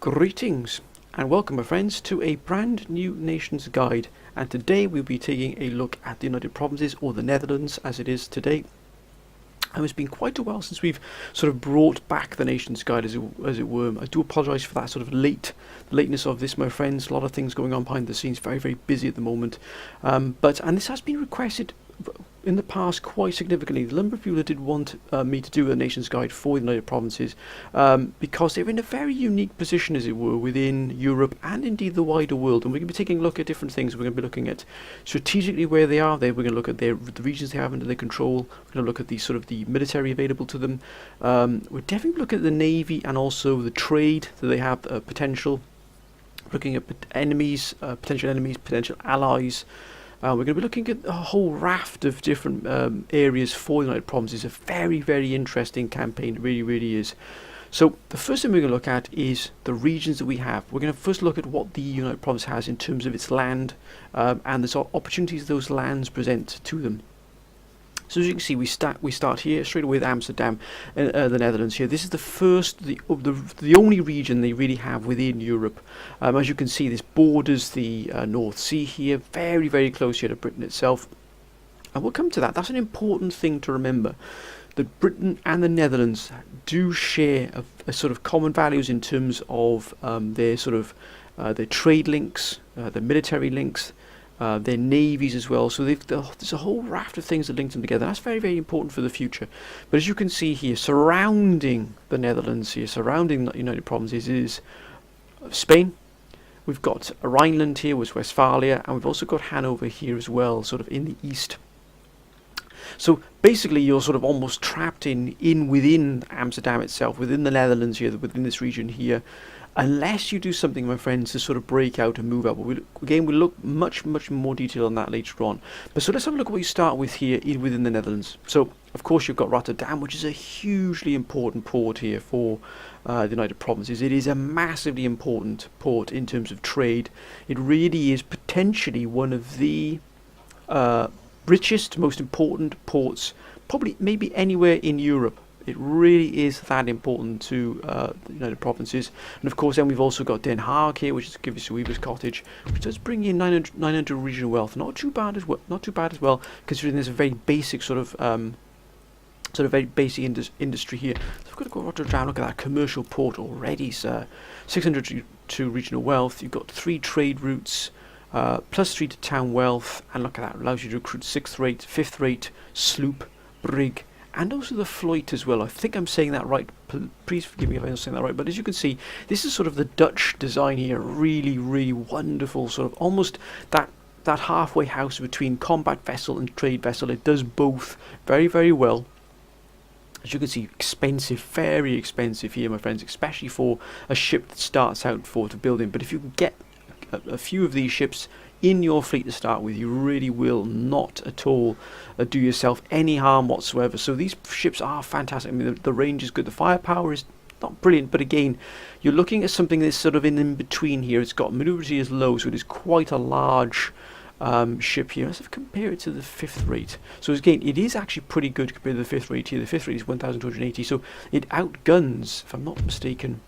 Greetings and welcome, my friends, to a brand new Nations Guide, and today we'll be taking a look at the United Provinces, or the Netherlands as it is today. And it's been quite a while since we've sort of brought back the Nations Guide, as it were. I do apologise for that sort of lateness of this, my friends. A lot of things going on behind the scenes, very, very busy at the moment. And this has been requested in the past quite significantly. The number of people that did want me to do a Nations Guide for the United Provinces, because they're in a very unique position, as it were, within Europe and indeed the wider world. And we're going to be taking a look at different things. We're going to be looking at strategically where they are. We're going to look at the regions they have under their control. We're going to look at the military available to them. We're definitely looking at the navy and also the trade that they have potential. Looking at enemies, potential enemies, potential allies. We're going to be looking at a whole raft of different areas for the United Provinces. A very, very interesting campaign. It really, really is. So the first thing we're going to look at is the regions that we have. We're going to first look at what the United Province has in terms of its land and the opportunities those lands present to them. So as you can see, we start here straight away with Amsterdam, the Netherlands. Here, this is the first, the only region they really have within Europe. As you can see, this borders the North Sea here, very, very close here to Britain itself. And we'll come to that. That's an important thing to remember. That Britain and the Netherlands do share a sort of common values in terms of their sort of their trade links, their military links. Their navies as well, so there's a whole raft of things that link them together. That's very, very important for the future. But as you can see here, surrounding the Netherlands here, surrounding the United Provinces, is Spain. We've got Rhineland here, with Westphalia, and we've also got Hanover here as well, sort of in the east. So basically, you're sort of almost trapped within Amsterdam itself, within the Netherlands here, within this region here. Unless you do something, my friends, to sort of break out and move out. We'll look much more detail on that later on. But so let's have a look at what you start with here within the Netherlands. So, of course, you've got Rotterdam, which is a hugely important port here for the United Provinces. It is a massively important port in terms of trade. It really is potentially one of the richest, most important ports, probably maybe anywhere in Europe. It really is that important to the United Provinces. And of course, then we've also got Den Haag here, which is Givis Weaver's Cottage, which does bring in 900 regional wealth. Not too bad as well, considering there's a very basic very basic industry here. So we've got to go Rotterdam. Look at that commercial port already, sir. 600 to regional wealth. You've got 3 trade routes. Plus 3 to town wealth, and look at that, allows you to recruit 6th rate, 5th rate, sloop, brig, and also the Floyd as well. I think I'm saying that right. Please forgive me if I'm not saying that right. But as you can see, this is sort of the Dutch design here. Really, really wonderful. Sort of almost that halfway house between combat vessel and trade vessel. It does both very, very well. As you can see, expensive, very expensive here, my friends, especially for a ship that starts out to build in. But if you can get a few of these ships in your fleet to start with, you really will not at all do yourself any harm whatsoever. So these ships are fantastic. I mean, the range is good, the firepower is not brilliant, but again, you're looking at something that's sort of in between here. It's got maneuverability is low, so it is quite a large ship here. Let's compare it to the 5th rate. So again, it is actually pretty good compared to the 5th rate here. The 5th rate is 1,280, so it outguns, if I'm not mistaken,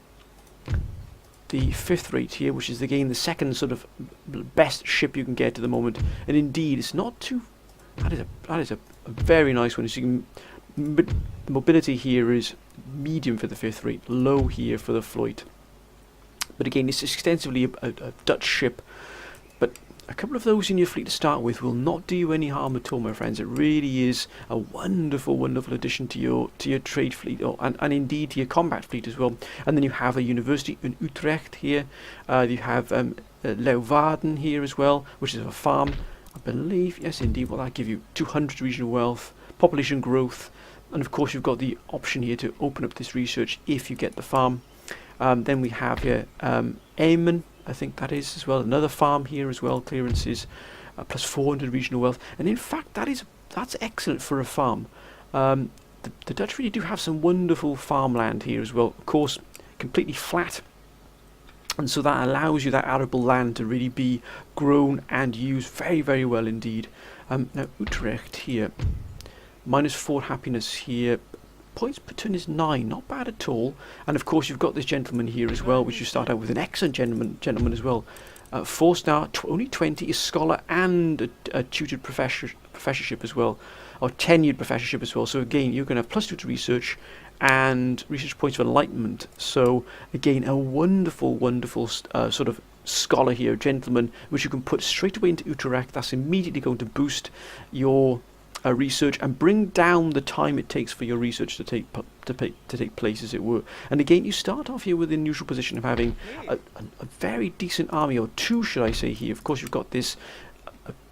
the 5th rate here, which is again the second sort of best ship you can get at the moment. And indeed, it's not too. That is a very nice one. As you can, the mobility here is medium for the 5th rate, low here for the Floyd. But again, it's extensively a Dutch ship. But a couple of those in your fleet to start with will not do you any harm at all, my friends. It really is a wonderful, wonderful addition to your trade fleet, and indeed to your combat fleet as well. And then you have a university in Utrecht here. You have Leeuwarden here as well, which is a farm. I believe, yes, indeed, will that give you 200 regional wealth, population growth, and of course you've got the option here to open up this research if you get the farm. Then we have here Eamon, I think that is as well, another farm here as well, clearances, plus 400 regional wealth. And in fact, that's excellent for a farm. The Dutch really do have some wonderful farmland here as well. Of course, completely flat. And so that allows you that arable land to really be grown and used very, very well indeed. Now Utrecht here, -4 happiness here, points per turn is 9, not bad at all. And of course you've got this gentleman here as well, which you start out with an excellent gentleman as well. 4-star, only 20, is scholar and a tutored professorship as well, or tenured professorship as well. So again, you're going to have +2 to research and research points of enlightenment. So again, a wonderful sort of scholar here, gentleman, which you can put straight away into Utrecht. That's immediately going to boost your research and bring down the time it takes for your research to take place, as it were. And again, you start off here with the unusual position of having a very decent army, or two, should I say here. Of course, you've got this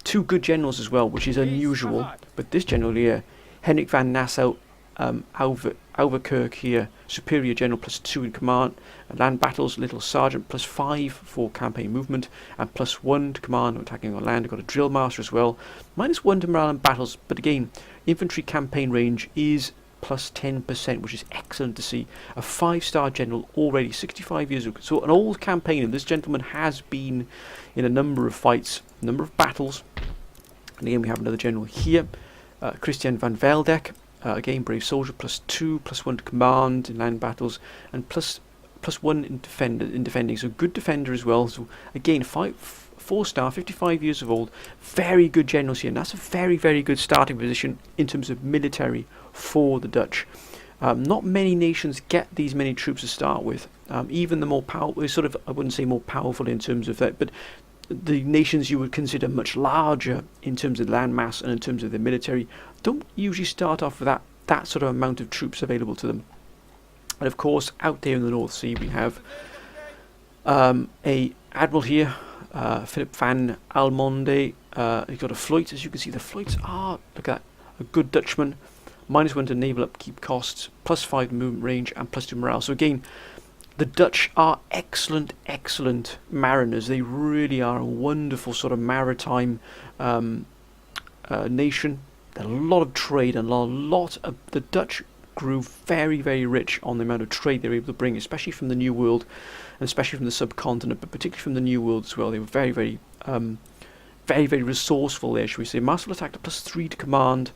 2 good generals as well, which is unusual. But this general here, Henrik van Nassau Alverkerk here, superior general, +2 in command. Land battles, little sergeant, +5 for campaign movement, and +1 to command when attacking on land. You've got a drill master as well, -1 to morale in battles. But again, infantry campaign range is +10%, which is excellent to see. A 5-star general already, 65 years old. So an old campaigner. This gentleman has been in a number of fights, a number of battles. And again, we have another general here, Christian van Velde. Again, brave soldier, +2, +1 to command in land battles, and +1 in defending. So good defender as well. So again, 4-star, 55 years of old. Very good generals here, and that's a very good starting position in terms of military for the Dutch. Not many nations get these many troops to start with. Even the more powerful, sort of, I wouldn't say more powerful in terms of that, but the nations you would consider much larger in terms of land mass and in terms of their military don't usually start off with that sort of amount of troops available to them. And of course, out there in the North Sea, we have a admiral here, Philip van Almonde. He's got a fleet. As you can see, the fleets are, look at that, a good Dutchman. -1 to naval upkeep costs, +5 movement range, and +2 morale. So again, the Dutch are excellent mariners. They really are a wonderful sort of maritime nation. A lot of trade, and the Dutch grew very rich on the amount of trade they were able to bring, especially from the New World, and especially from the subcontinent, but particularly from the New World as well. They were very resourceful there, should we say. Masterful attack to +3 to command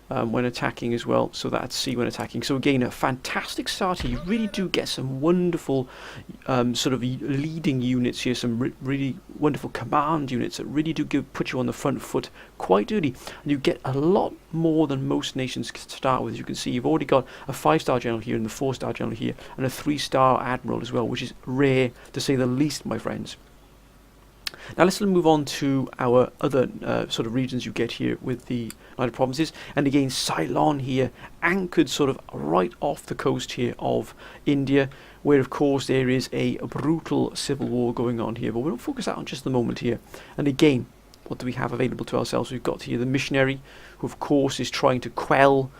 when attacking as well, so that's C when attacking. So again, a fantastic start here. You really do get some wonderful sort of leading units here, some really wonderful command units that really do put you on the front foot quite early, and you get a lot more than most nations can start with. As you can see, you've already got a 5-star general here and the 4-star general here, and a 3-star admiral as well, which is rare to say the least, my friends. Now let's move on to our other sort of regions you get here with the United Provinces. And again, Ceylon here, anchored sort of right off the coast here of India, where of course there is a brutal civil war going on here. But we don't focus that on just the moment here. And again, what do we have available to ourselves? We've got here the missionary, who of course is trying to quell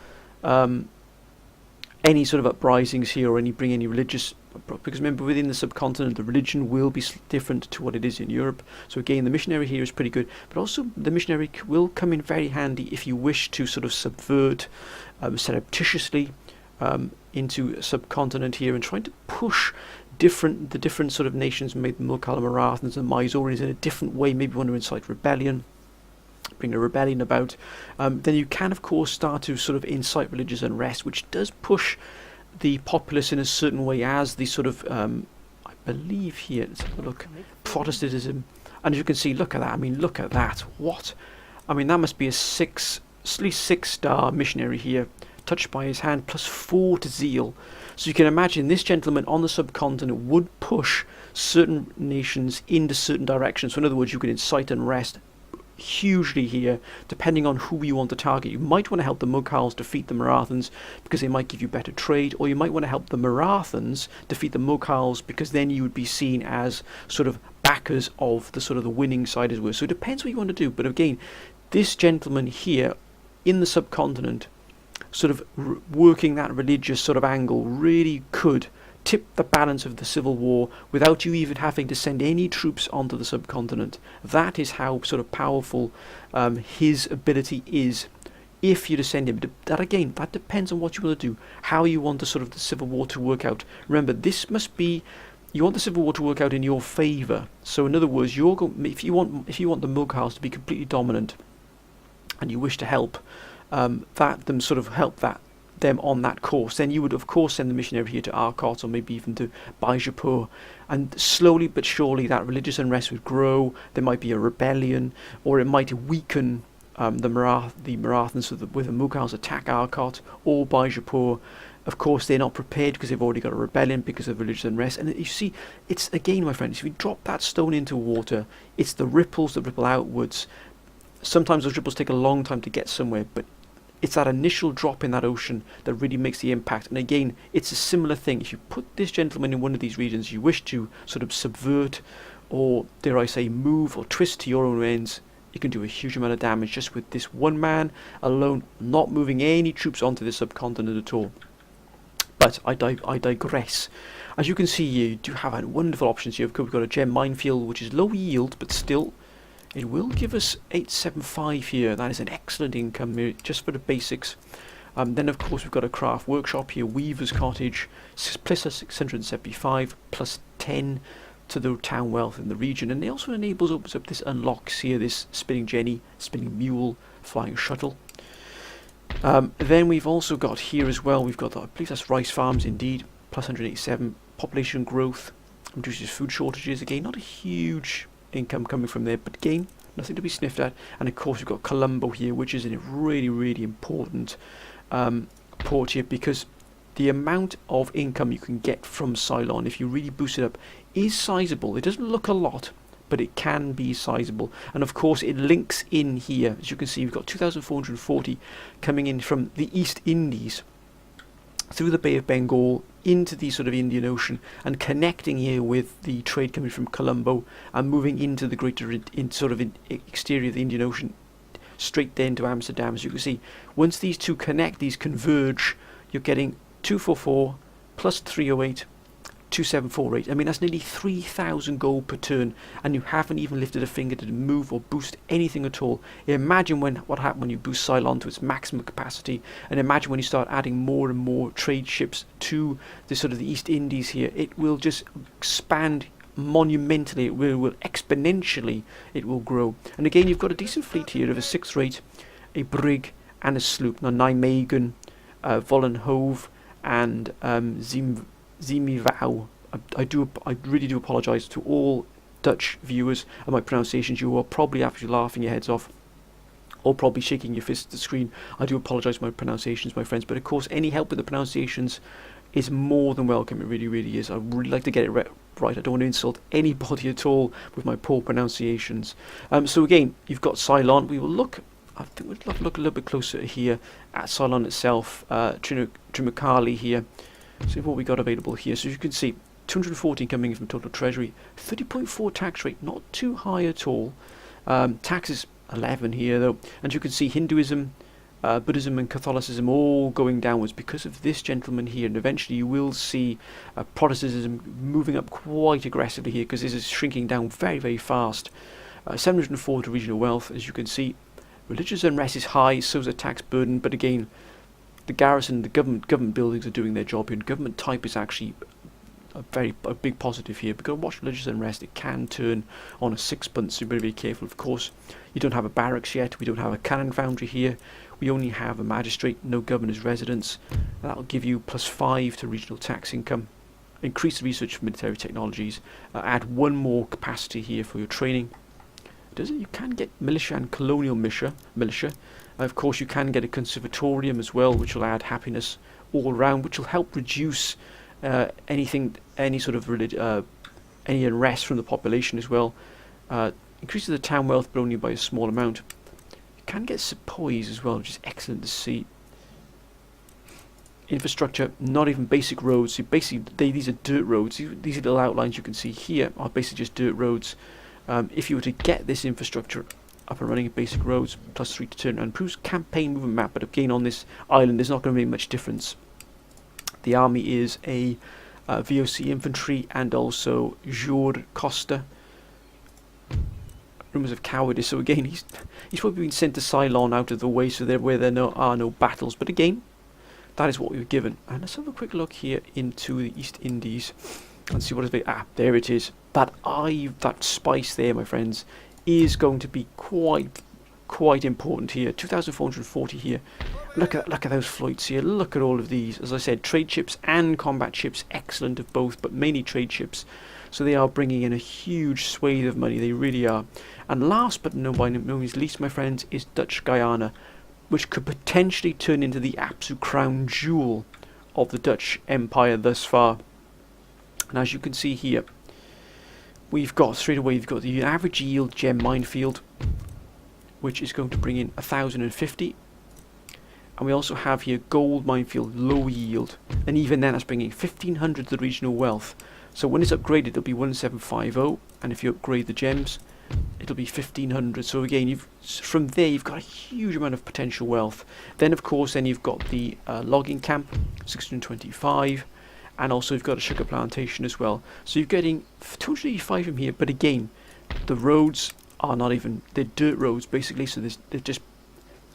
any sort of uprisings here, or bring any religious, because remember, within the subcontinent the religion will be different to what it is in Europe. So again, the missionary here is pretty good, but also the missionary will come in very handy if you wish to sort of subvert surreptitiously into a subcontinent here, and trying to push the different sort of nations, maybe the Mughal Marathas and Mysoreans, in a different way. Maybe want to incite rebellion, bring a rebellion about. Then you can of course start to sort of incite religious unrest, which does push the populace in a certain way, as the sort of I believe here, let's have a look, Protestantism. And as you can see, look at that. I mean, look at that. What? I mean, that must be at least 6-star missionary here, touched by his hand, +4 to zeal. So you can imagine this gentleman on the subcontinent would push certain nations into certain directions. So in other words, you could incite unrest hugely here, depending on who you want to target. You might want to help the Mughals defeat the Marathans because they might give you better trade, or you might want to help the Marathans defeat the Mughals because then you would be seen as sort of backers of the sort of the winning side as well. So it depends what you want to do. But again, this gentleman here in the subcontinent, sort of working that religious sort of angle, really could tip the balance of the civil war without you even having to send any troops onto the subcontinent. That is how sort of powerful his ability is, if you to send him. That again, that depends on what you want to do, how you want the sort of the civil war to work out. Remember, this must be, you want the civil war to work out in your favour. So in other words, if you want the Mughals to be completely dominant, and you wish to help help that them on that course, then you would of course send the missionary here to Arcot or maybe even to Bijapur, and slowly but surely that religious unrest would grow. There might be a rebellion, or it might weaken the Marathans with the Mughals attack Arcot or Bijapur. Of course, they're not prepared because they've already got a rebellion because of religious unrest. And you see, it's again, my friends, if you drop that stone into water, it's the ripples that ripple outwards. Sometimes those ripples take a long time to get somewhere, but it's that initial drop in that ocean that really makes the impact. And again, it's a similar thing. If you put this gentleman in one of these regions you wish to sort of subvert, or dare I say move or twist to your own ends, you can do a huge amount of damage just with this one man alone, not moving any troops onto the subcontinent at all. But I digress. As you can see, you do have wonderful options here. We've got a gem minefield, which is low yield, but still it will give us 875 here. That is an excellent income here, just for the basics. Then of course we've got a craft workshop here, weaver's cottage, plus a 675, plus 10 to the town wealth in the region. And it also opens up this unlocks here, this spinning jenny, spinning mule, flying shuttle. Then we've also got here as well, we've got, I believe that's rice farms indeed, plus 187, population growth, reduces food shortages. Again, not a huge income coming from there, but again, nothing to be sniffed at. And of course we've got Colombo here, which is a really, really important port here, because the amount of income you can get from Ceylon, if you really boost it up, is sizable. It doesn't look a lot, but it can be sizable. And of course it links in here. As you can see, we've got 2,440 coming in from the East Indies through the Bay of Bengal into the sort of Indian Ocean, and connecting here with the trade coming from Colombo and moving into the greater exterior of the Indian Ocean, straight then to Amsterdam. As you can see, once these two connect, these converge, you're getting 244 plus 308, 2748. I mean, that's nearly 3,000 gold per turn, and you haven't even lifted a finger to move or boost anything at all. Imagine what happened when you boost Ceylon to its maximum capacity, and imagine when you start adding more and more trade ships to the sort of the East Indies here. It will just expand monumentally. It will exponentially. It will grow. And again, you've got a decent fleet here of a 6th rate, a brig, and a sloop. Now, Nijmegen, Vollenhove, and Zimivau. I really do apologise to all Dutch viewers and my pronunciations. You are probably actually laughing your heads off, or probably shaking your fists at the screen. I do apologise for my pronunciations, my friends, but of course any help with the pronunciations is more than welcome. It really, really is. I would really like to get it right. I don't want to insult anybody at all with my poor pronunciations. So again, you've got Ceylon. We will look, I think we'll look a little bit closer here at Ceylon itself, Trimucali here. See what we got available here. So you can see 214 coming in from total treasury, 30.4 tax rate, not too high at all. Tax is 11 here though, and you can see Hinduism, Buddhism and Catholicism all going downwards because of this gentleman here, and eventually you will see Protestantism moving up quite aggressively here, because this is shrinking down very, very fast. 704 to regional wealth. As you can see, religious unrest is high, so is the tax burden, but again, the garrison, the government buildings are doing their job here, and government type is actually a big positive here. Because watch religious unrest, it can turn on a sixpence, so be very careful. Of course, you don't have a barracks yet, we don't have a cannon foundry here, we only have a magistrate, no governor's residence. That'll give you +5 to regional tax income, increase the research for military technologies, add one more capacity here for your training. You can get militia and colonial militia. Of course, you can get a conservatorium as well, which will add happiness all around, which will help reduce any sort of any unrest from the population as well. Increases the town wealth, but only by a small amount. You can get sepoys as well, which is excellent to see. Infrastructure, not even basic roads. So basically, these are dirt roads. These little outlines you can see here are basically just dirt roads. If you were to get this infrastructure up and running at basic roads, +3 to turn, and improves campaign movement map, but again on this island there's not going to be much difference. The army is a VOC infantry and also Gerrard Costa. Rumours of cowardice, so again he's probably been sent to Ceylon out of the way, so where there are no battles, but again that is what we were given. And let's have a quick look here into the East Indies and see what is there it is. That spice there, my friends, is going to be quite quite important here. 2,440 here. Look at those flights here. Look at all of these. As I said, trade ships and combat ships, excellent of both, but mainly trade ships. So they are bringing in a huge swathe of money. They really are. And last but by no means least, my friends, is Dutch Guyana, which could potentially turn into the absolute crown jewel of the Dutch Empire thus far. And as you can see here, we've got straight away, you've got the average yield gem minefield, which is going to bring in 1,050. And we also have here gold minefield, low yield. And even then, that's bringing 1,500 to the regional wealth. So when it's upgraded, it'll be 1750. And if you upgrade the gems, it'll be 1,500. So again, from there, you've got a huge amount of potential wealth. Then, of course, you've got the logging camp, 625. And also, you've got a sugar plantation as well. So you're getting 285 from here. But again, the roads are not even, they're dirt roads, basically. So they're just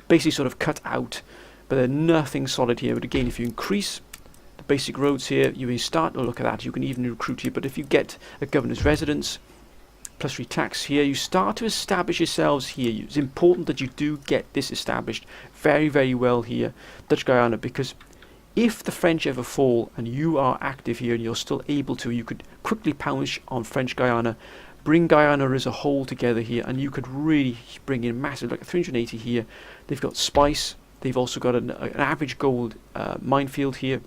basically sort of cut out. But they're nothing solid here. But again, if you increase the basic roads here, you may start to look at that. You can even recruit here. But if you get a governor's residence, plus free tax here, you start to establish yourselves here. It's important that you do get this established very, very well here, Dutch Guyana, because if the French ever fall and you are active here and you're still able to, you could quickly pounce on French Guyana, bring Guyana as a whole together here, and you could really bring in massive, like 380 here. They've got spice. They've also got an average gold minefield here.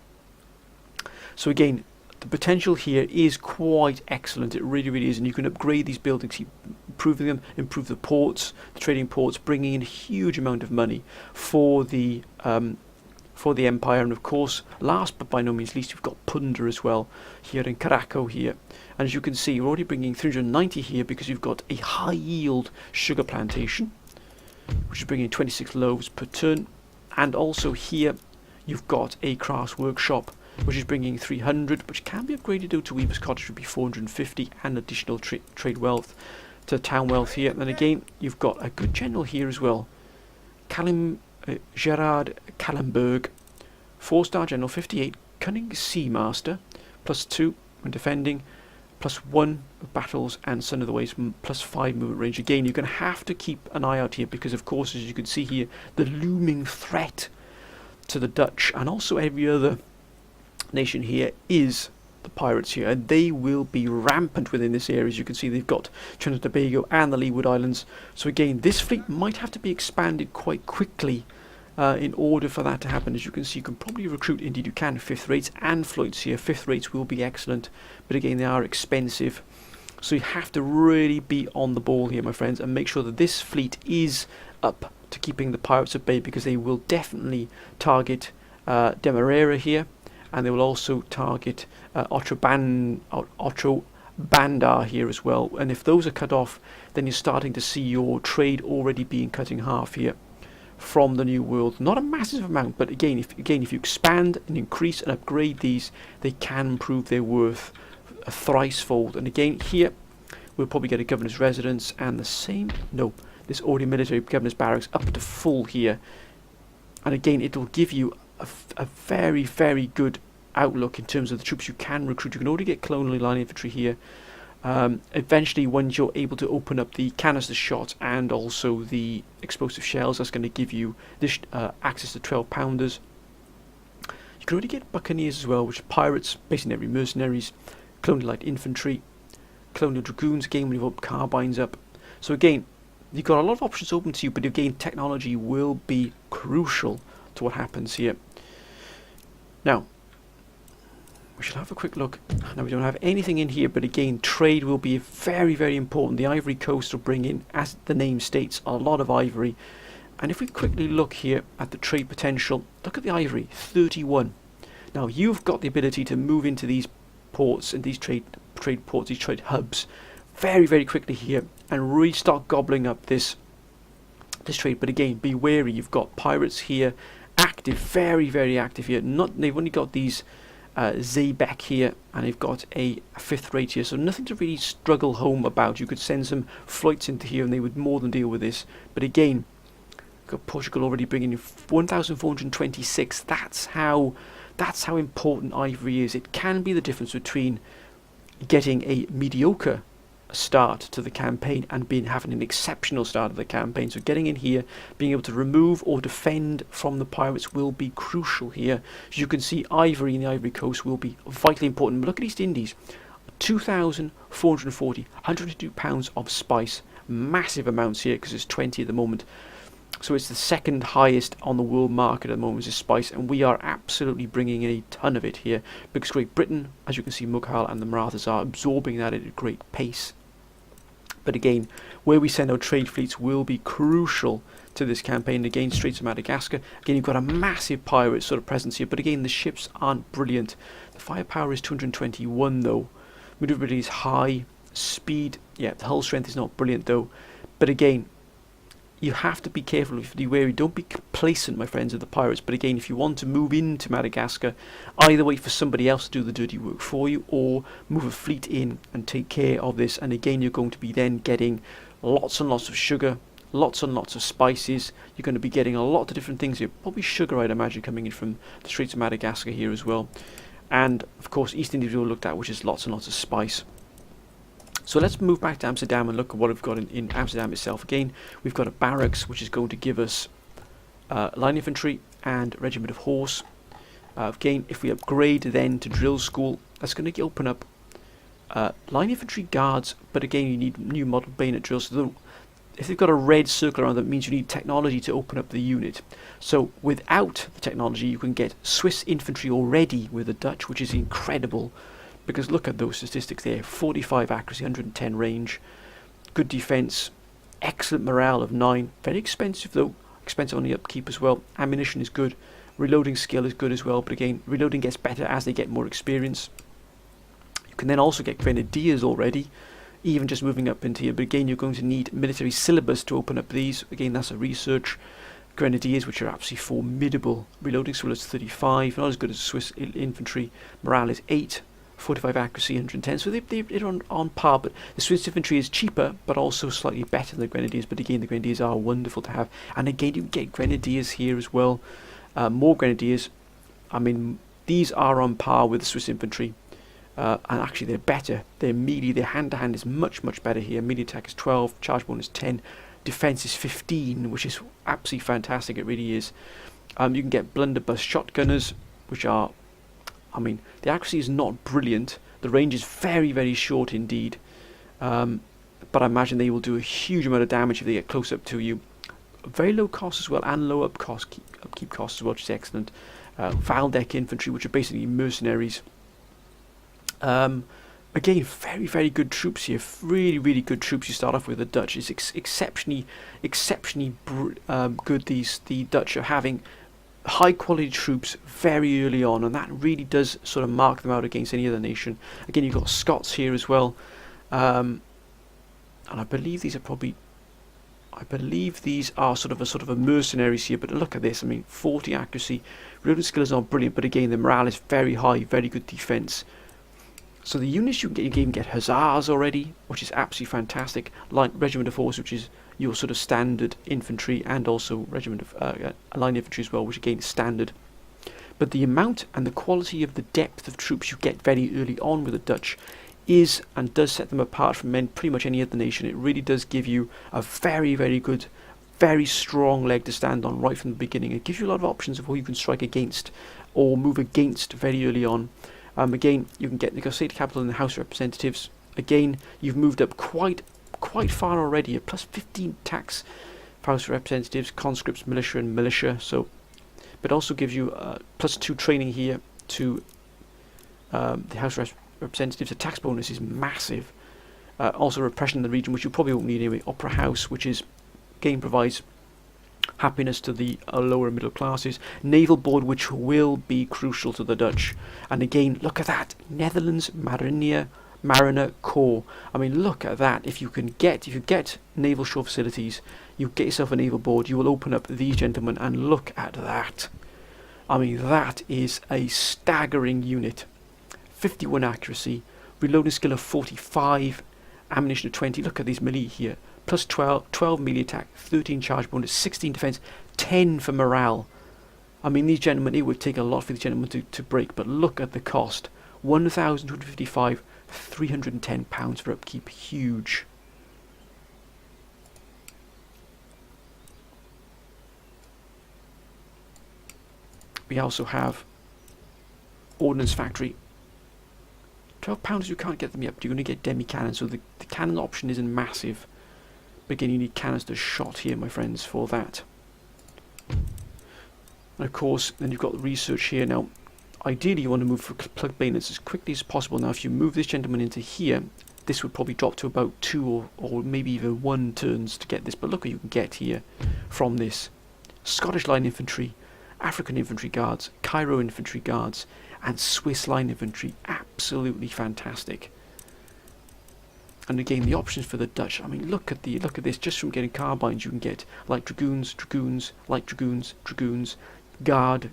So again, the potential here is quite excellent. It really, really is. And you can upgrade these buildings, keep improving them, improve the ports, the trading ports, bringing in a huge amount of money for the empire. And of course, last but by no means least, you've got Punda as well here in Caraco here. And as you can see, you're already bringing 390 here because you've got a high yield sugar plantation, which is bringing 26 loaves per turn. And also here, you've got a crafts workshop, which is bringing 300, which can be upgraded out to Weaver's Cottage, would be 450, and additional trade wealth to town wealth here. And then again, you've got a good general here as well. Gerrard Kallenberg, 4-star general, 58, cunning sea master, +2 when defending, +1 of battles, and son of the ways, +5 movement range. Again, you're going to have to keep an eye out here because, of course, as you can see here, the looming threat to the Dutch and also every other nation here is the pirates here, and they will be rampant within this area. As you can see, they've got Trinidad and Tobago and the Leeward Islands. So again, this fleet might have to be expanded quite quickly in order for that to happen. As you can see, you can probably recruit, indeed you can, 5th rates and floats here. 5th rates will be excellent, but again, they are expensive. So you have to really be on the ball here, my friends, and make sure that this fleet is up to keeping the pirates at bay, because they will definitely target Demerara here, and they will also target Otro Bandar here as well. And if those are cut off, then you're starting to see your trade already being cut in half here from the New World. Not a massive amount, but again, if you expand and increase and upgrade these, they can improve their worth thrice-fold. And again, here we'll probably get a governor's residence and the same. No, this already military governor's barracks up to full here. And again, it will give you a very, very good outlook in terms of the troops you can recruit. You can already get colonial line infantry here. Eventually, when you're able to open up the canister shot and also the explosive shells, that's going to give you this access to 12-pounders. You can already get buccaneers as well, which are pirates, basically mercenaries, colonial light infantry, colonial dragoons, again when you've opened carbines up. So again, you've got a lot of options open to you, but again, technology will be crucial to what happens here. Now, we shall have a quick look. Now, we don't have anything in here, but again, trade will be very, very important. The Ivory Coast will bring in, as the name states, a lot of ivory. And if we quickly look here at the trade potential, look at the ivory, 31. Now, you've got the ability to move into these ports and these trade ports, these trade hubs, very, very quickly here, and really start gobbling up this trade. But again, be wary. You've got pirates here, active, very, very active here. They've only got these Zeebeck here, and they've got a 5th rate here, so nothing to really struggle home about. You could send some flights into here and they would more than deal with this. But again, got Portugal already bringing in 1,426. That's how important ivory is. It can be the difference between getting a mediocre start to the campaign and having an exceptional start of the campaign. So getting in here, being able to remove or defend from the pirates will be crucial here. As you can see, Ivory in the Ivory Coast will be vitally important. But look at East Indies, 2,440, 152 pounds of spice. Massive amounts here because it's 20 at the moment. So it's the second highest on the world market at the moment is spice, and we are absolutely bringing in a ton of it here because Great Britain, as you can see, Mughal and the Marathas are absorbing that at a great pace. But again, where we send our trade fleets will be crucial to this campaign. Again, Straits of Madagascar. Again, you've got a massive pirate sort of presence here, but again, the ships aren't brilliant. The firepower is 221 though. Maneuverability is high. Speed, yeah, the hull strength is not brilliant though. But again, you have to be careful, if you wary. Don't be complacent, my friends, of the pirates. But again, if you want to move into Madagascar, either wait for somebody else to do the dirty work for you, or move a fleet in and take care of this. And again, you're going to be then getting lots and lots of sugar, lots and lots of spices. You're going to be getting a lot of different things here. Probably sugar, I'd imagine, coming in from the Straits of Madagascar here as well. And of course, East Indies we all looked at, which is lots and lots of spice. So let's move back to Amsterdam and look at what we've got in Amsterdam itself. Again, we've got a barracks which is going to give us line infantry and regiment of horse. Again, if we upgrade then to drill school, that's going to open up line infantry guards, but again you need new model bayonet drills. So if they've got a red circle around them, it means you need technology to open up the unit. So without the technology, you can get Swiss infantry already with the Dutch, which is incredible. Because look at those statistics there, 45 accuracy, 110 range, good defense, excellent morale of 9, very expensive though, expensive on the upkeep as well. Ammunition is good, reloading skill is good as well, but again, reloading gets better as they get more experience. You can then also get grenadiers already, even just moving up into here, but again you're going to need military syllabus to open up these. Again, that's a research. Grenadiers, which are absolutely formidable. Reloading skill is 35, not as good as Swiss infantry. Morale is 8. 45 accuracy, 110, so they're on par, but the Swiss infantry is cheaper but also slightly better than the grenadiers. But again, the grenadiers are wonderful to have, and again you can get grenadiers here as well. More grenadiers. I mean, these are on par with the Swiss infantry, and actually they're better. Their melee, their hand-to-hand is much better here. Melee attack is 12, charge bonus 10, defense is 15, which is absolutely fantastic. It really is. You can get blunderbuss shotgunners, which are, I mean, the accuracy is not brilliant. The range is very short indeed. But I imagine they will do a huge amount of damage if they get close up to you. Very low cost as well, and low upkeep costs as well, which is excellent. Velde infantry, which are basically mercenaries. Again, very good troops here. Really good troops you start off with. The Dutch is exceptionally good. The Dutch are having high quality troops very early on, and that really does sort of mark them out against any other nation. Again, you've got Scots here as well, and I believe these are sort of a mercenaries here. But look at this, I mean, 40 accuracy, reloading skill is not brilliant, but again the morale is very high, very good defense. So the units you can even get hussars already, which is absolutely fantastic. Like regiment of horse, which is your sort of standard infantry, and also regiment of line infantry as well, which again is standard. But the amount and the quality of the depth of troops you get very early on with the Dutch is and does set them apart from pretty much any other nation. It really does give you a very good, very strong leg to stand on right from the beginning. It gives you a lot of options of who you can strike against or move against very early on. Again, you can get negotiated capital in the House of Representatives. Again, you've moved up quite far already. A plus 15 tax for House of Representatives, conscripts, militia, and militia. So, but also gives you plus 2 training here to the House of Representatives. The tax bonus is massive. Also repression in the region, which you probably won't need anyway. Opera House, which is again provides happiness to the lower middle classes. Naval board, which will be crucial to the Dutch. And again, look at that, Netherlands Mariner Corps. I mean, look at that. If you get naval shore facilities, you get yourself a naval board, you will open up these gentlemen, and look at that. I mean, that is a staggering unit. 51 accuracy, reloading skill of 45, ammunition of 20. Look at these melee here. Plus 12 melee attack, 13 charge bonus, 16 defense, 10 for morale. I mean, these gentlemen, it would take a lot for these gentlemen to break, but look at the cost. 1,255 £310 for upkeep, huge. We also have Ordnance Factory. £12 you can't get them yet, but you're going to get demi cannons, so the cannon option isn't massive. But again, you need canister shot here, my friends, for that. And of course, then you've got the research here. Now, ideally you want to move for plug bayonets as quickly as possible. Now, if you move this gentleman into here, this would probably drop to about 2 or maybe even 1 turns to get this. But look what you can get here from this. Scottish Line Infantry, African Infantry Guards, Cairo Infantry Guards, and Swiss Line Infantry. Absolutely fantastic. And again, the options for the Dutch. I mean, look at this. Just from getting carbines, you can get light dragoons, light dragoons, guard,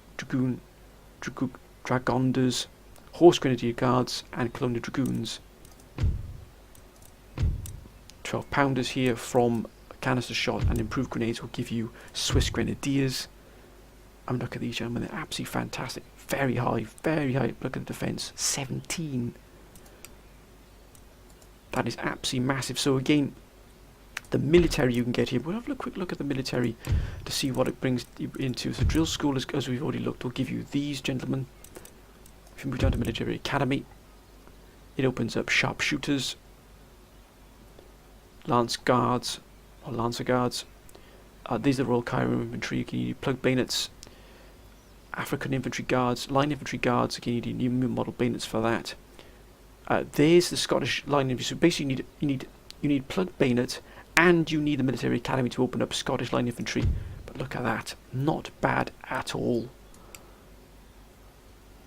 dragonders, horse grenadier guards, and colonial dragoons. 12-pounders here from canister shot and improved grenades will give you Swiss grenadiers. I mean, look at these gentlemen, they're absolutely fantastic. Very high, very high. Look at the defense, 17. That is absolutely massive. So again, the military you can get here. We'll have a quick look at the military to see what it brings you into. So drill school, as we've already looked, will give you these gentlemen. If you move down to military academy, it opens up sharpshooters, lance guards, or lancer guards. These are the Royal Cairo Infantry. You can use plug bayonets, African Infantry Guards, Line Infantry Guards. Again, you need new model bayonets for that. There's the Scottish Line Infantry. So basically, you need plug bayonet, and you need the military academy to open up Scottish Line Infantry. But look at that, not bad at all.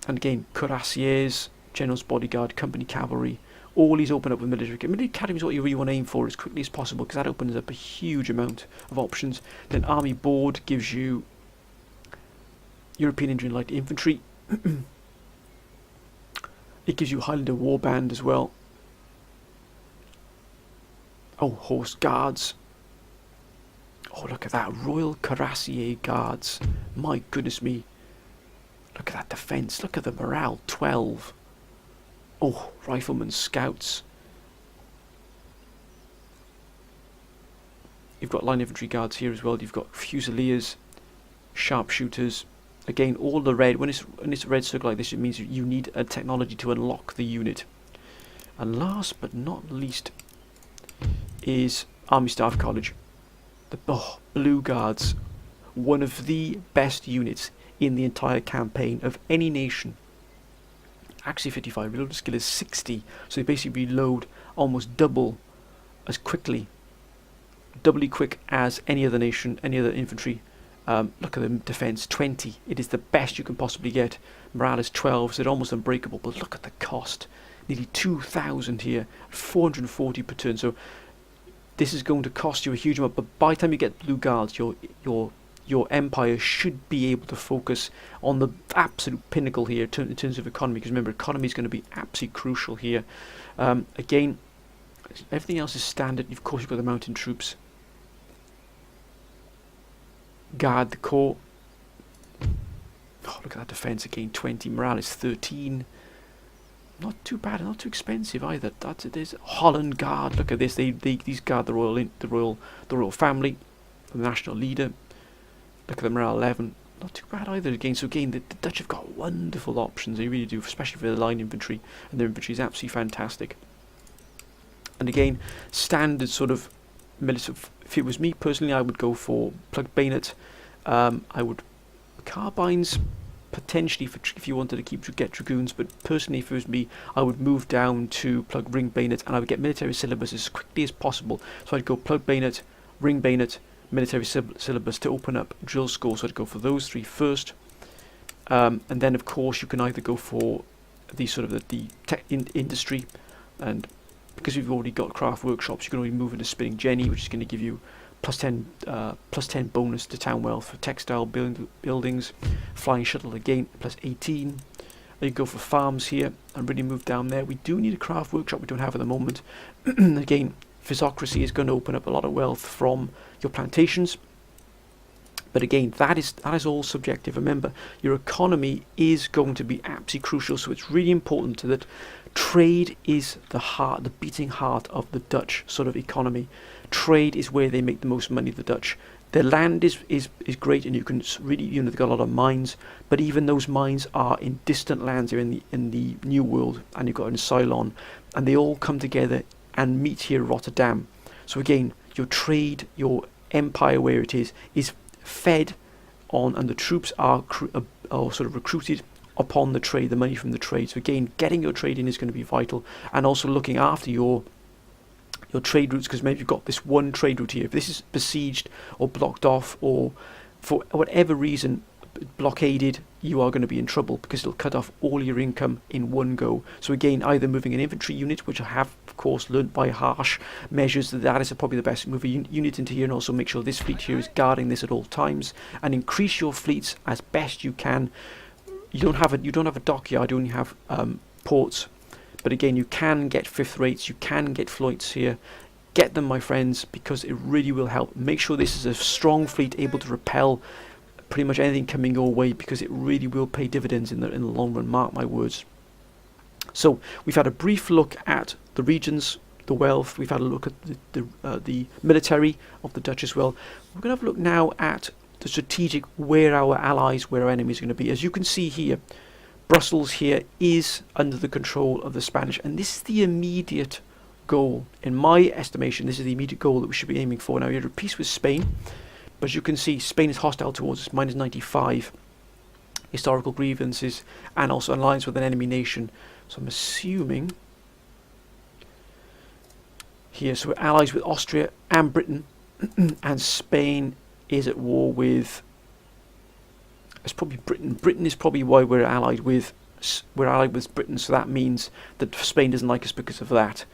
And again, cuirassiers, General's Bodyguard, Company Cavalry. All these open up with military academy. Military academy is what you really want to aim for as quickly as possible, because that opens up a huge amount of options. Then Army Board gives you European Indian Light Infantry. It gives you Highlander Warband as well. Oh, Horse Guards. Oh, look at that. Royal Cuirassier Guards. My goodness me. Look at that defence. Look at the morale. 12. Oh, Riflemen Scouts. You've got Line Infantry Guards here as well. You've got Fusiliers, Sharpshooters. Again, all the red. When it's a red circle like this, it means you need a technology to unlock the unit. And last but not least is Army Staff College. The Blue Guards, one of the best units in the entire campaign of any nation. Actually 55, reload skill is 60, so they basically reload almost double as quickly, doubly quick as any other nation, any other infantry. Look at the defense, 20. It is the best you can possibly get. Morale is 12, so it's almost unbreakable, but look at the cost. Nearly 2,000 here, 440 per turn, so this is going to cost you a huge amount, but by the time you get Blue Guards, your empire should be able to focus on the absolute pinnacle here in terms of economy, because remember, economy is going to be absolutely crucial here. Again, everything else is standard. Of course, you've got the mountain troops. Guard the Corps. Oh, look at that defense again, 20. Morale is 13. Not too bad, not too expensive either. That's it. Is Holland Guard. Look at this. These guard the royal family, the national leader. Look at the morale 11. Not too bad either again. So again, the Dutch have got wonderful options. They really do, especially for the line infantry, and their infantry is absolutely fantastic. And again, standard sort of military. If it was me personally, I would go for plug bayonet. I would carbines potentially if you wanted to get dragoons, but personally, if it was me, I would move down to plug ring bayonet, and I would get military syllabus as quickly as possible. So I'd go plug bayonet, ring bayonet, military syllabus to open up drill school. So I'd go for those three first, and then of course you can either go for the sort of the tech industry, and because we've already got craft workshops, you can already move into spinning jenny, which is going to give you plus 10 bonus to town wealth for textile buildings. Flying shuttle again plus 18. And you go for farms here and really move down there. We do need a craft workshop, we don't have at the moment. Again, physocracy is going to open up a lot of wealth from your plantations. But again, that is all subjective. Remember, your economy is going to be absolutely crucial, so it's really important that trade is the beating heart of the Dutch sort of economy. Trade is where they make the most money, the Dutch. Their land is great, and you can really, they've got a lot of mines, but even those mines are in distant lands here in the New World, and you've got in Ceylon, and they all come together and meet here at Rotterdam. So again, your trade, your empire, where it is fed on, and the troops are sort of recruited upon the trade, the money from the trade. So again, getting your trade in is going to be vital, and also looking after your trade routes, because maybe you've got this one trade route here. If this is besieged or blocked off, or for whatever reason blockaded, you are going to be in trouble, because it'll cut off all your income in one go. So again, either moving an infantry unit, which I have of course learnt by harsh measures that is probably the best, move a unit into here, and also make sure this fleet here is guarding this at all times, and increase your fleets as best you can. You don't have a dockyard, you only have ports. But again, you can get fifth rates, you can get floats here. Get them, my friends, because it really will help. Make sure this is a strong fleet, able to repel pretty much anything coming your way, because it really will pay dividends in the long run, mark my words. So we've had a brief look at the regions, the wealth. We've had a look at the military of the Dutch as well. We're going to have a look now at the strategic, where our allies, where our enemies are going to be. As you can see here, Brussels here is under the control of the Spanish, and this is the immediate goal. In my estimation, this is the immediate goal that we should be aiming for. Now, you're at peace with Spain, but as you can see, Spain is hostile towards us, minus 95. Historical grievances, and also alliance with an enemy nation. So I'm assuming here, so we're allies with Austria and Britain, and Spain is at war with... It's probably Britain. Britain is probably why we're allied with Britain. So that means that Spain doesn't like us because of that.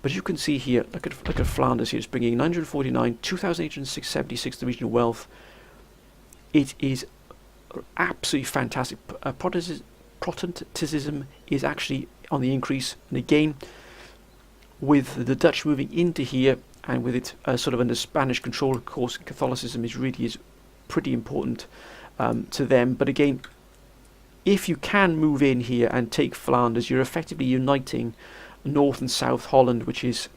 But you can see here, look at Flanders here. It's bringing 949, 2,876 the regional wealth. It is absolutely fantastic. Protestantism is actually on the increase, and again, with the Dutch moving into here, and with it sort of under Spanish control, of course, Catholicism is pretty important to them. But again, if you can move in here and take Flanders, you're effectively uniting North and South Holland, which is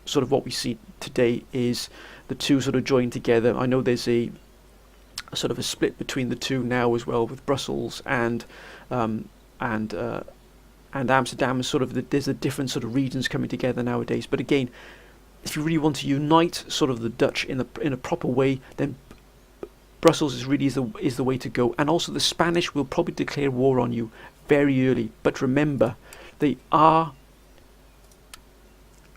sort of what we see today, is the two sort of joined together. I know there's a sort of a split between the two now as well, with Brussels and Amsterdam. Sort of there's the different sort of regions coming together nowadays. But again, if you really want to unite sort of the Dutch in a proper way, then Brussels is the way to go. And also the Spanish will probably declare war on you very early. But remember, they are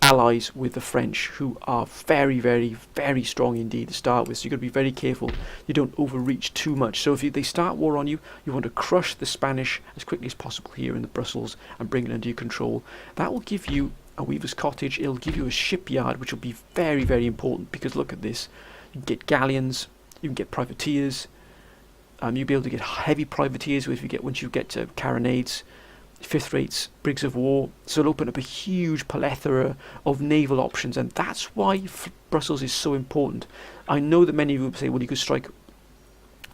allies with the French, who are very, very, very strong indeed to start with. So you've got to be very careful you don't overreach too much. So if they start war on you, you want to crush the Spanish as quickly as possible here in the Brussels and bring it under your control. That will give you a weaver's cottage. It'll give you a shipyard, which will be very, very important, because look at this. You can get galleons, you can get privateers, you'll be able to get heavy privateers once you get to carronades, fifth rates, brigs of war. So it'll open up a huge plethora of naval options, and that's why Brussels is so important. I know that many of you will say, well, you could strike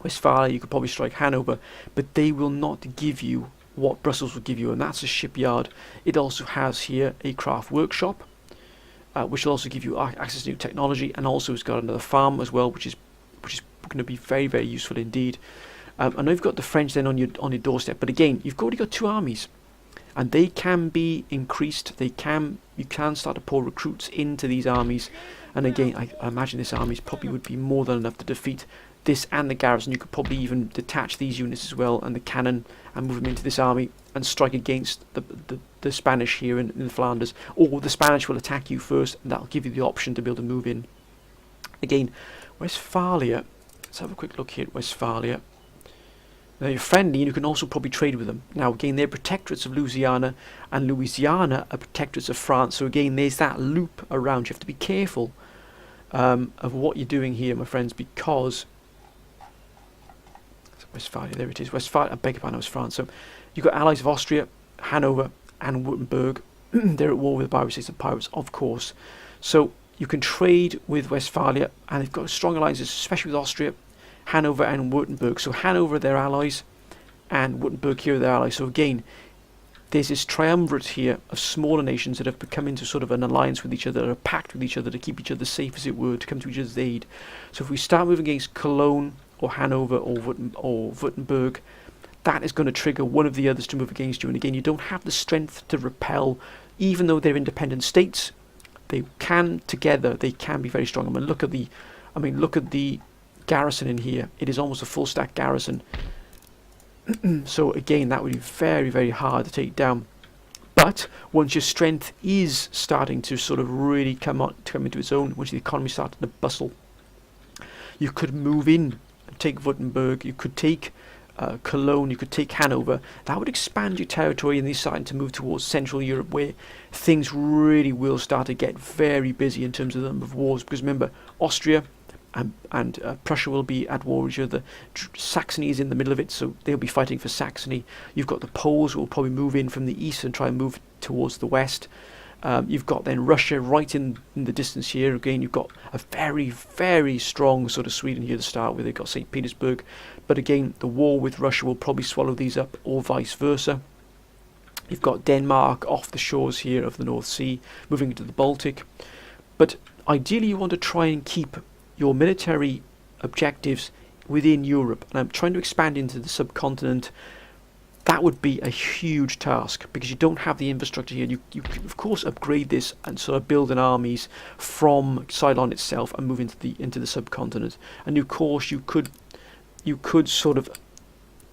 Westphalia, you could probably strike Hanover, but they will not give you what Brussels will give you, and that's a shipyard. It also has here a craft workshop, which will also give you access to new technology, and also it's got another farm as well, which is going to be very, very useful indeed. I know you've got the French then on your doorstep, but again, you've already got two armies, and they can be increased. You can start to pour recruits into these armies, and again, I imagine this army probably would be more than enough to defeat this and the garrison. You could probably even detach these units as well, and the cannon, and move them into this army and strike against the Spanish here in Flanders. Or the Spanish will attack you first, and that'll give you the option to be able to move in. Again, Westphalia, let's have a quick look here at Westphalia. Now you're friendly, and you can also probably trade with them. Now again, they're protectorates of Louisiana, and Louisiana are protectorates of France. So again, there's that loop around. You have to be careful of what you're doing here, my friends, because Westphalia, there it is. Westphalia, I beg your pardon, it was France. So you've got allies of Austria, Hanover, and Württemberg. They're at war with the Barbary States and pirates, of course. So you can trade with Westphalia, and they've got strong alliances, especially with Austria, Hanover and Württemberg. So Hanover, their allies, and Württemberg here are their allies. So again, there's this triumvirate here of smaller nations that have become into sort of an alliance with each other, or a pact with each other to keep each other safe, as it were, to come to each other's aid. So if we start moving against Cologne or Hanover or Württemberg, that is going to trigger one of the others to move against you. And again, you don't have the strength to repel, even though they're independent states. They can together. They can be very strong. Look at the garrison in here. It is almost a full stack garrison. So again, that would be very, very hard to take down. But once your strength is starting to sort of really come into its own, once the economy started to bustle, you could move in and take Württemberg. You could take Cologne. You could take Hanover. That would expand your territory, and they're starting to move towards Central Europe, where things really will start to get very busy in terms of the number of wars. Because remember, Austria and Prussia will be at war with each other. Saxony is in the middle of it, so they'll be fighting for Saxony. You've got the Poles who will probably move in from the east and try and move towards the west. You've got then Russia right in the distance here. Again, you've got a very, very strong sort of Sweden here to start with. They've got St. Petersburg. But again, the war with Russia will probably swallow these up, or vice versa. You've got Denmark off the shores here of the North Sea, moving into the Baltic. But ideally, you want to try and keep your military objectives within Europe. And I'm trying to expand into the subcontinent. That would be a huge task, because you don't have the infrastructure here. You can, of course, upgrade this and sort of build an armies from Ceylon itself and move into the subcontinent. And of course, you could sort of,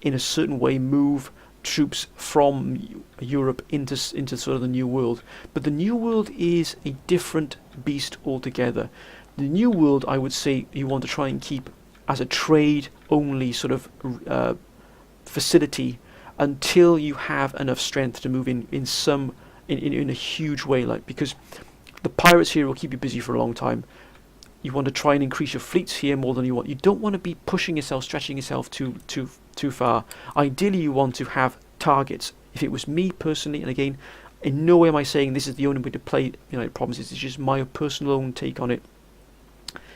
in a certain way, move troops from Europe into sort of the New World. But the New World is a different beast altogether. The New World, I would say, you want to try and keep as a trade-only sort of facility until you have enough strength to move in a huge way, because the pirates here will keep you busy for a long time. You want to try and increase your fleets here more than you want. You don't want to be pushing yourself, stretching yourself too far. Ideally, you want to have targets. If it was me personally, and again, in no way am I saying this is the only way to play United Provinces. It's just my personal own take on it.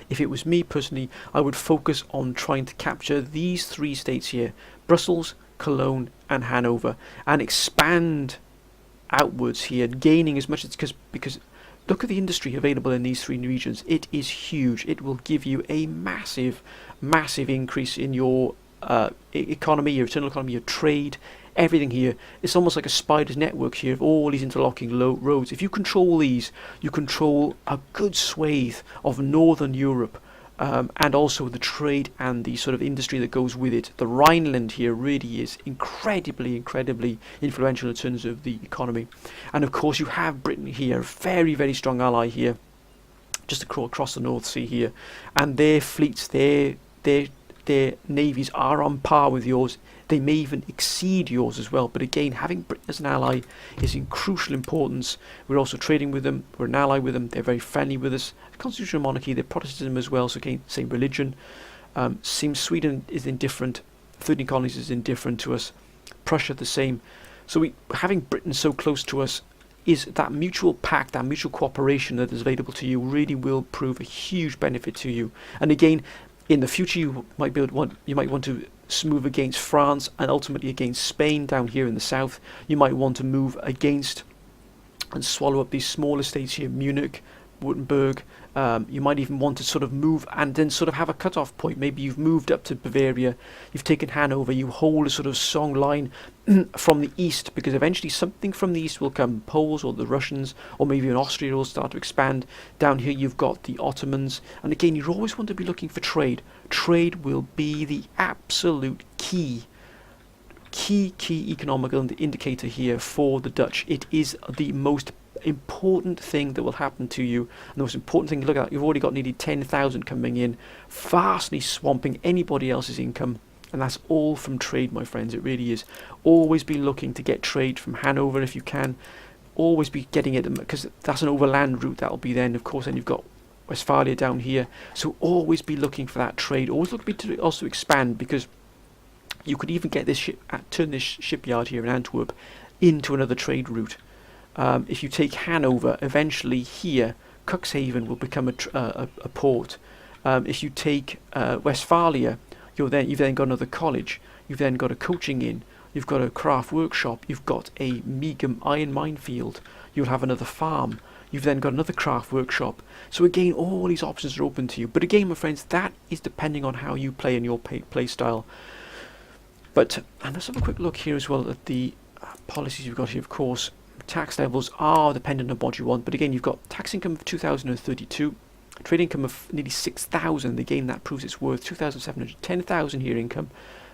If it was me personally, I would focus on trying to capture these three states here: Brussels, Cologne, and Hanover, and expand outwards here, gaining as much as because look at the industry available in these three regions. It is huge. It will give you a massive, massive increase in your economy, your internal economy, your trade, everything here. It's almost like a spider's network here of all these interlocking roads. If you control these, you control a good swathe of northern Europe, and also the trade and the sort of industry that goes with it. The Rhineland here really is incredibly, incredibly influential in terms of the economy. And of course, you have Britain here, a very, very strong ally here, just across the North Sea here, and their fleets, their navies are on par with yours. They may even exceed yours as well. But again, having Britain as an ally is in crucial importance. We're also trading with them. We're an ally with them. They're very friendly with us. Constitutional monarchy, they're Protestantism as well, so again, same religion. Seems Sweden is indifferent. 13 colonies is indifferent to us. Prussia the same. So having Britain so close to us is that mutual pact, that mutual cooperation that is available to you really will prove a huge benefit to you. And again, in the future, you might want to move against France and ultimately against Spain down here in the south. You might want to move against and swallow up these smaller states here, Munich, Württemberg. You might even want to sort of move and then sort of have a cut-off point. Maybe you've moved up to Bavaria, you've taken Hanover, you hold a sort of strong line from the east, because eventually something from the east will come. Poles or the Russians, or maybe even Austria will start to expand. Down here you've got the Ottomans, and again, you always want to be looking for trade. Trade will be the absolute key economical indicator here for the Dutch. It is the most important thing that will happen to you, and the most important thing, look at that, you've already got nearly 10,000 coming in, vastly swamping anybody else's income, and that's all from trade, my friends. It really is. Always be looking to get trade from Hanover if you can. Always be getting it, because that's an overland route. That'll be then, of course, then you've got Westphalia down here, so always be looking for that trade. Always look to also expand, because you could even get this turn this shipyard here in Antwerp into another trade route. If you take Hanover, eventually here, Cuxhaven will become a port. If you take Westphalia, you've then got another college, you've then got a coaching inn, you've got a craft workshop, you've got a Megum iron minefield, you'll have another farm, you've then got another craft workshop. So again, all these options are open to you. But again, my friends, that is depending on how you play and your play style. But, and let's have a quick look here as well at the policies you've got here. Of course, tax levels are dependent on what you want. But again, you've got tax income of 2,032, trade income of nearly 6,000. Again, that proves its worth. 2,700, 10,000 here income.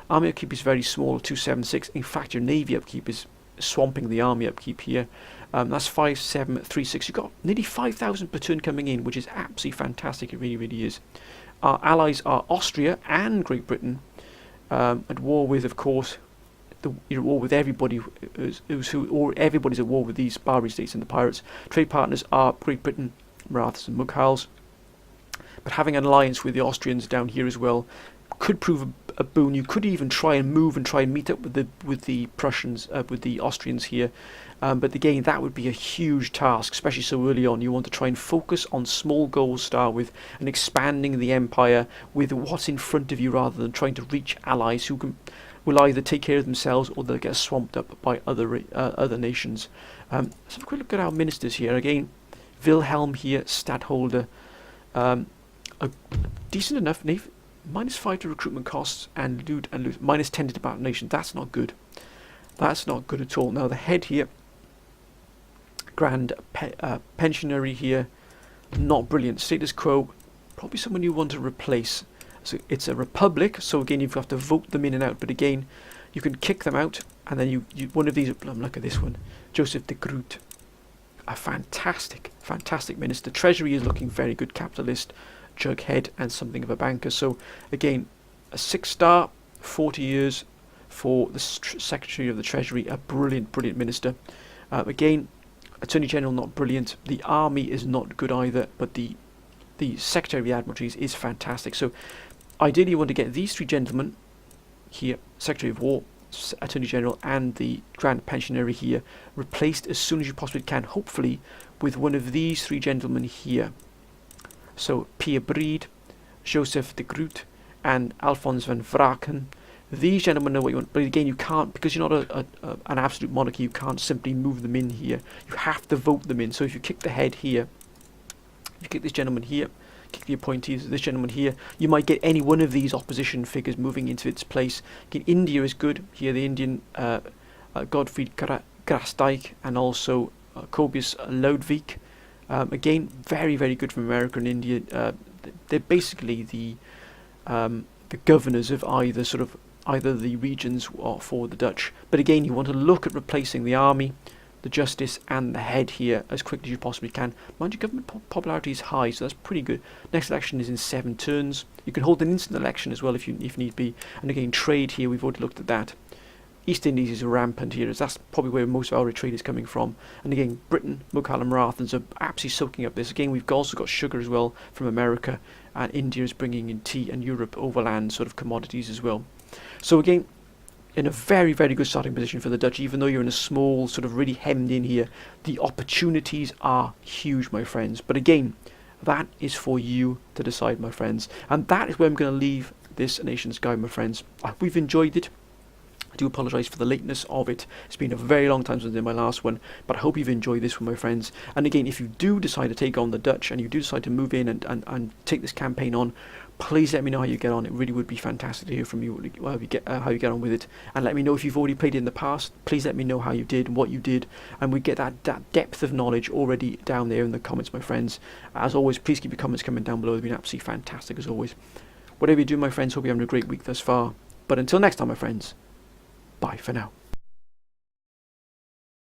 Army upkeep is very small, 276. In fact, your navy upkeep is swamping the army upkeep here. That's 5,736. You've got nearly 5,000 per turn coming in, which is absolutely fantastic. It really, really is. Our allies are Austria and Great Britain, at war with, of course, you're at war with everybody everybody's at war with these Barbary states and the pirates. Trade partners are Great Britain, Marathas and Mughals. But having an alliance with the Austrians down here as well could prove a boon. You could even try and meet up with the Prussians, with the Austrians here. But again, that would be a huge task, especially so early on. You want to try and focus on small goals, start with, and expanding the empire with what's in front of you, rather than trying to reach allies who will either take care of themselves or they'll get swamped up by other nations. Let's have a quick look at our ministers here. Again, Wilhelm here, stadtholder, a decent enough navy. -5 to recruitment costs and loot -10 to debarkation. That's not good. That's not good at all. Now the head here, Grand Pensionary here, not brilliant. Status quo, probably someone you want to replace. So it's a republic, so again you've got to vote them in and out. But again, you can kick them out, and then you one of these. Look at this one, Joseph de Groot, a fantastic minister. Treasury is looking very good. Capitalist, jughead, and something of a banker. So again, a 6-star, 40 years for the Secretary of the Treasury, a brilliant minister. Again, Attorney General, not brilliant. The Army is not good either, but the Secretary of the Admiralties is fantastic. So ideally you want to get these three gentlemen here, Secretary of War, Attorney General, and the Grand Pensionary here, replaced as soon as you possibly can, hopefully with one of these three gentlemen here. So Pierre Breed, Joseph de Groot, and Alphonse van Vraken. These gentlemen know what you want, but again, you can't, because you're not an absolute monarchy, you can't simply move them in here. You have to vote them in. So if you kick the head here, you kick this gentleman here, kick the appointees, this gentleman here, you might get any one of these opposition figures moving into its place. Again, India is good. Here the Indian Godfried Grasdijk and also Kobius Lodvik. Again, very, very good from America and India. They're basically the governors of either the regions or for the Dutch. But again, you want to look at replacing the army, the justice, and the head here as quickly as you possibly can. Mind you, government popularity is high, so that's pretty good. Next election is in 7 turns. You can hold an instant election as well if need be. And again, trade here, we've already looked at that. East Indies is rampant here, as that's probably where most of our trade is coming from. And again, Britain, Mughal and Marathans are absolutely soaking up this. Again, we've also got sugar as well from America, and India is bringing in tea, and Europe overland sort of commodities as well. So again, in a very, very good starting position for the Dutch, even though you're in a small, sort of really hemmed in here. The opportunities are huge, my friends. But again, that is for you to decide, my friends. And that is where I'm going to leave this Nation's Guide, my friends. I hope we've enjoyed it. I do apologise for the lateness of it. It's been a very long time since I did my last one, but I hope you've enjoyed this one, my friends. And again, if you do decide to take on the Dutch and you do decide to move in and take this campaign on, please let me know how you get on. It really would be fantastic to hear from you how you get on with it. And let me know if you've already played it in the past. Please let me know how you did and what you did. And we get that depth of knowledge already down there in the comments, my friends. As always, please keep your comments coming down below. They've been absolutely fantastic as always. Whatever you do, my friends, hope you're having a great week thus far. But until next time, my friends, bye for now.